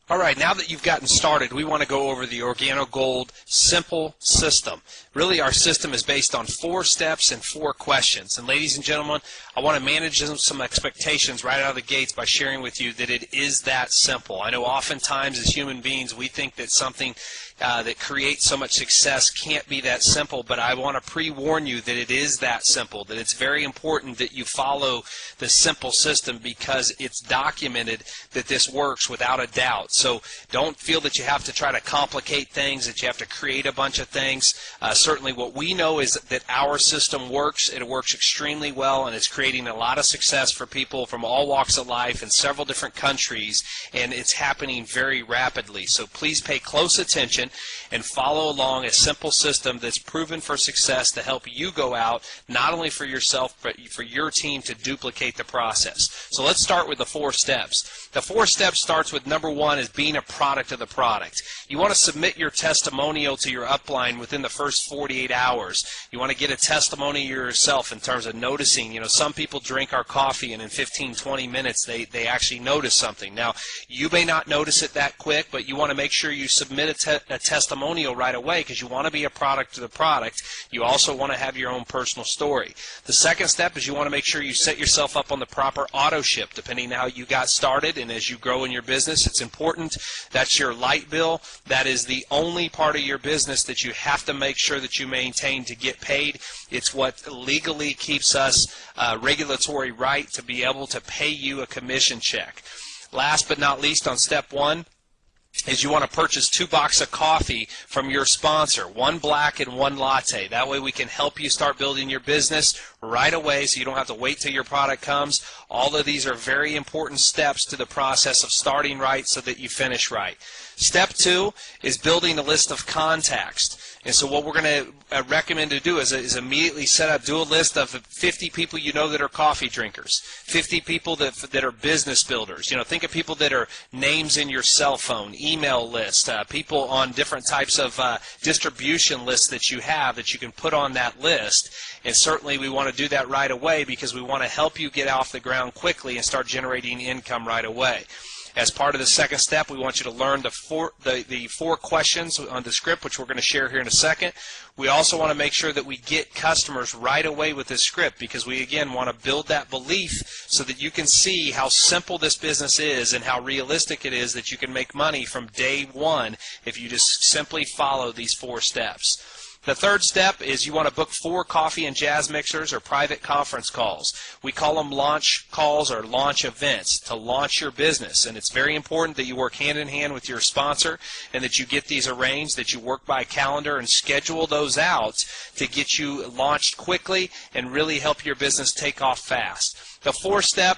All right, now that you've gotten started, we want to go over the Organo Gold simple system. Really, our system is based on 4 steps and 4 questions. And ladies and gentlemen, I want to manage some expectations right out of the gates by sharing with you that it is that simple. I know oftentimes as human beings we think that something that creates so much success can't be that simple, but I want to pre-warn you that it is that simple, that it's very important that you follow the simple system because it's documented that this works without a doubt. So don't feel that you have to try to complicate things, that you have to create a bunch of things. Certainly what we know is that our system works. It works extremely well, and it's creating a lot of success for people from all walks of life in several different countries, and it's happening very rapidly. So please pay close attention and follow along a simple system that's proven for success to help you go out, not only for yourself, but for your team to duplicate the process. So let's start with the 4 steps. The 4 steps starts with number 1 is being a product of the product. You want to submit your testimonial to your upline within the first 48 hours. You want to get a testimony yourself in terms of noticing. You know, some people drink our coffee and in 15-20 minutes they actually notice something. Now, you may not notice it that quick, but you want to make sure you submit a testimonial right away because you want to be a product of the product. You also want to have your own personal story. The second step is you want to make sure you set yourself up on the proper auto ship depending on how you got started, and as you grow in your business, it's important. That's your light bill. That is the only part of your business that you have to make sure that you maintain to get paid. It's what legally keeps us regulatory right to be able to pay you a commission check. Last but not least, on step 1, is you want to purchase 2 boxes of coffee from your sponsor, 1 black and 1 latte. That way we can help you start building your business right away so you don't have to wait till your product comes. All of these are very important steps to the process of starting right so that you finish right. Step 2 is building a list of contacts. And so what we're going to recommend to do is immediately do a list of 50 people you know that are coffee drinkers, 50 people that are business builders. You know, think of people that are names in your cell phone, email list, people on different types of distribution lists that you have that you can put on that list. And certainly we want to do that right away because we want to help you get off the ground quickly and start generating income right away. As part of the second step, we want you to learn the 4 questions on the script, which we're going to share here in a second. We also want to make sure that we get customers right away with this script because we, again, want to build that belief so that you can see how simple this business is and how realistic it is that you can make money from day 1 if you just simply follow these 4 steps. The third step is you want to book 4 coffee and jazz mixers or private conference calls. We call them launch calls or launch events to launch your business. And it's very important that you work hand in hand with your sponsor and that you get these arranged, that you work by calendar and schedule those out to get you launched quickly and really help your business take off fast. The 4th step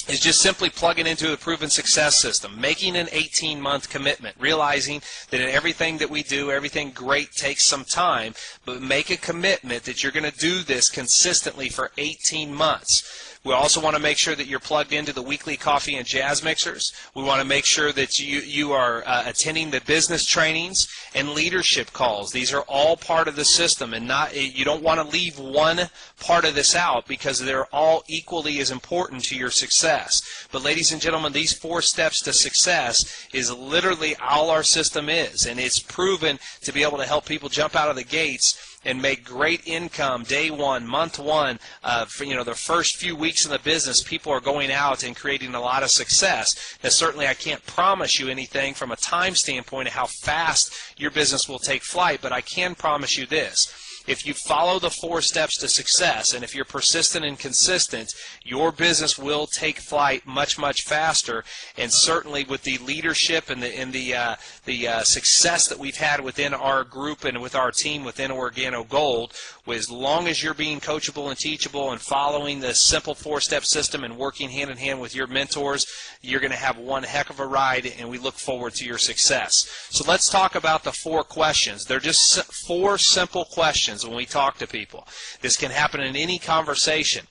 is just simply plugging into the proven success system, making an 18-month commitment, realizing that in everything that we do, everything great takes some time, but make a commitment that you're going to do this consistently for 18 months. We also want to make sure that you're plugged into the weekly coffee and jazz mixers. We want to make sure that you are attending the business trainings and leadership calls. These are all part of the system, and you don't want to leave one part of this out because they're all equally as important to your success. But ladies and gentlemen, these 4 steps to success is literally all our system is, and it's proven to be able to help people jump out of the gates and make great income day 1, month 1. For the first few weeks in the business, people are going out and creating a lot of success. Now, certainly I can't promise you anything from a time standpoint of how fast your business will take flight, but I can promise you this. If you follow the 4 steps to success, and if you're persistent and consistent, your business will take flight much, much faster. And certainly with the leadership and the success that we've had within our group and with our team within Organo Gold, as long as you're being coachable and teachable and following the simple 4-step system and working hand in hand with your mentors, you're going to have one heck of a ride, and we look forward to your success. So let's talk about the 4 questions. They're just 4 simple questions when we talk to people. This can happen in any conversation.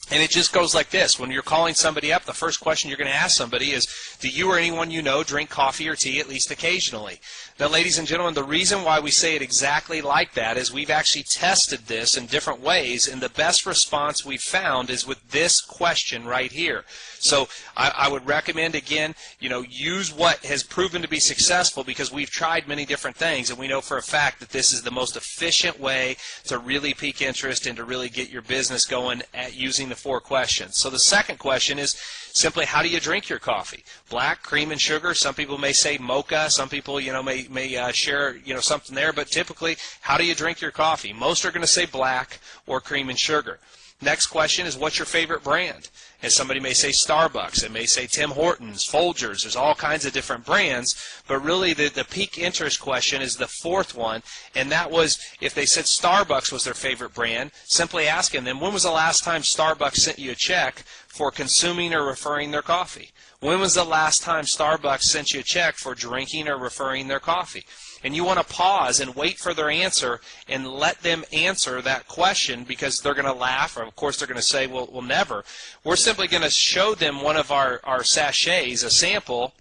And it just goes like this. When you're calling somebody up, the first question you're going to ask somebody is, do you or anyone you know drink coffee or tea at least occasionally? Now, ladies and gentlemen, the reason why we say it exactly like that is we've actually tested this in different ways, and the best response we've found is with this question right here. So I would recommend, again, use what has proven to be successful, because we've tried many different things, and we know for a fact that this is the most efficient way to really pique interest and to really get your business going at using the 4 questions. So the second question is simply, how do you drink your coffee? Black, cream, and sugar. Some people may say mocha. Some people, may share, something there. But typically, how do you drink your coffee? Most are going to say black or cream and sugar. Next question is, what's your favorite brand? And somebody may say Starbucks. It may say Tim Hortons, Folgers. There's all kinds of different brands. But really, the pique interest question is the 4th one. And that was, if they said Starbucks was their favorite brand, simply asking them, when was the last time Starbucks sent you a check for consuming or referring their coffee? When was the last time Starbucks sent you a check for drinking or referring their coffee? And you want to pause and wait for their answer and let them answer that question, because they're going to laugh, or of course they're going to say, well, never. We're simply going to show them one of our sachets, a sample,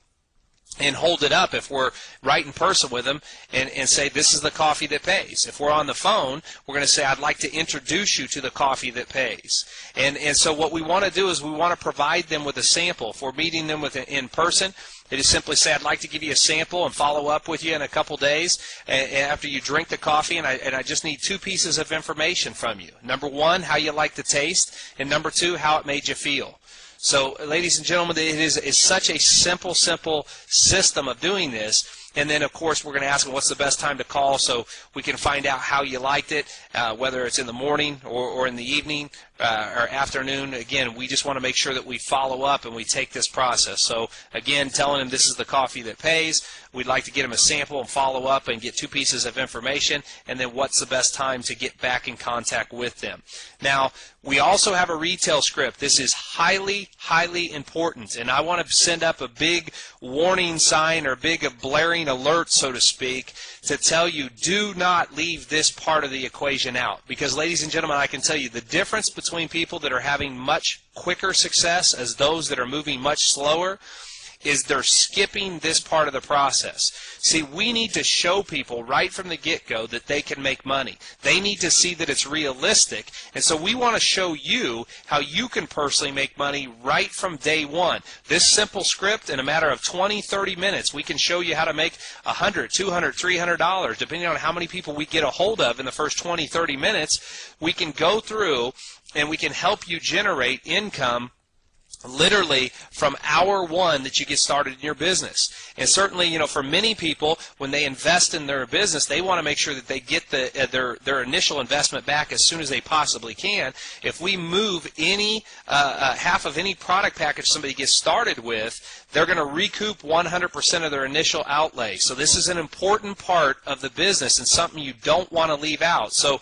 and hold it up if we're right in person with them and say, this is the coffee that pays. If we're on the phone, we're going to say, I'd like to introduce you to the coffee that pays. And so what we want to do is we want to provide them with a sample. If we're meeting them in person, they just simply say, I'd like to give you a sample and follow up with you in a couple days after you drink the coffee, and I just need 2 pieces of information from you. Number 1, how you like the taste, and number 2, how it made you feel. So, ladies and gentlemen, it is such a simple system of doing this. And then, of course, we're going to ask them what's the best time to call, so we can find out how you liked it, whether it's in the morning or in the evening or afternoon. Again, we just want to make sure that we follow up and we take this process. So, again, telling them this is the coffee that pays. We'd like to get them a sample and follow up and get 2 pieces of information, and then what's the best time to get back in contact with them. Now, we also have a retail script. This is highly, highly important, and I want to send up a big warning sign or big blaring alert, so to speak, to tell you, do not leave this part of the equation out. Because, ladies and gentlemen, I can tell you the difference between people that are having much quicker success as those that are moving much slower is they're skipping this part of the process. See, we need to show people right from the get-go that they can make money. They need to see that it's realistic, and so we want to show you how you can personally make money right from day one. This simple script, in a matter of 20, 30 minutes, we can show you how to make $100, $200, $300, depending on how many people we get a hold of in the first 20, 30 minutes. We can go through and we can help you generate income literally from hour 1 that you get started in your business. And certainly, for many people, when they invest in their business, they want to make sure that they get their initial investment back as soon as they possibly can. If we move any half of any product package somebody gets started with, they're going to recoup 100% of their initial outlay. So this is an important part of the business and something you don't want to leave out. So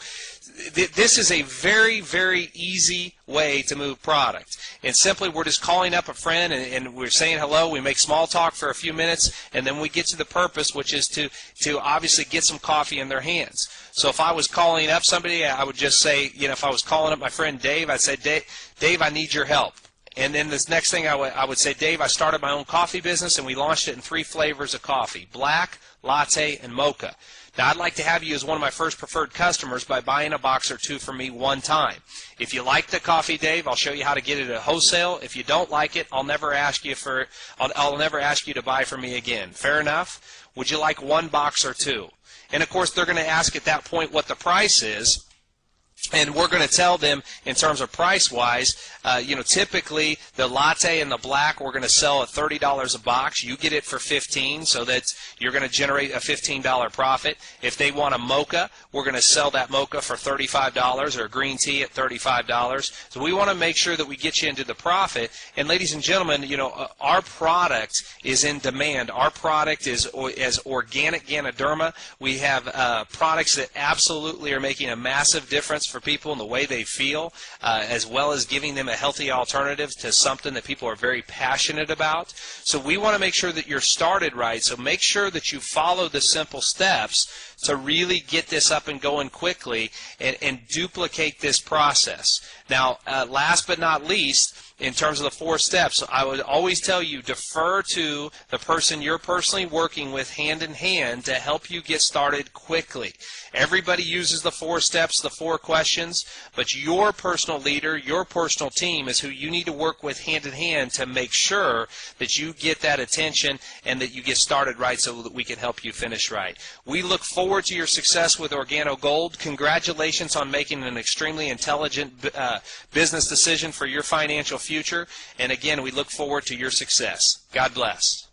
this is a very, very easy way to move product. And simply, we're just calling up a friend and we're saying hello. We make small talk for a few minutes, and then we get to the purpose, which is to obviously get some coffee in their hands. So if I was calling up somebody, I would just say, if I was calling up my friend Dave, I'd say, Dave, I need your help. And then this next thing I would say, Dave, I started my own coffee business, and we launched it in 3 flavors of coffee: black, latte, and mocha. Now, I'd like to have you as one of my first preferred customers by buying a box or 2 from me one time. If you like the coffee, Dave, I'll show you how to get it at wholesale. If you don't like it, I'll never ask you to buy from me again. Fair enough? Would you like 1 box or 2? And of course, they're going to ask at that point what the price is. And we're going to tell them in terms of price-wise, typically the latte and the black we're going to sell at $30 a box. You get it for $15, so that you're going to generate a $15 profit. If they want a mocha, we're going to sell that mocha for $35, or a green tea at $35. So we want to make sure that we get you into the profit. And ladies and gentlemen, our product is in demand. Our product is as organic Ganoderma. We have products that absolutely are making a massive difference wants for people and the way they feel, as well as giving them a healthy alternative to something that people are very passionate about. So we want to make sure that you're started right. So make sure that you follow the simple steps to really get this up and going quickly and duplicate this process. Now, last but not least, in terms of the 4 steps, I would always tell you, defer to the person you're personally working with hand in hand to help you get started quickly. Everybody uses the 4 steps, the 4 questions, but your personal leader, your personal team is who you need to work with hand in hand to make sure that you get that attention and that you get started right so that we can help you finish right. We look forward to your success with Organo Gold. Congratulations on making an extremely intelligent business decision for your financial future. And again, we look forward to your success. God bless.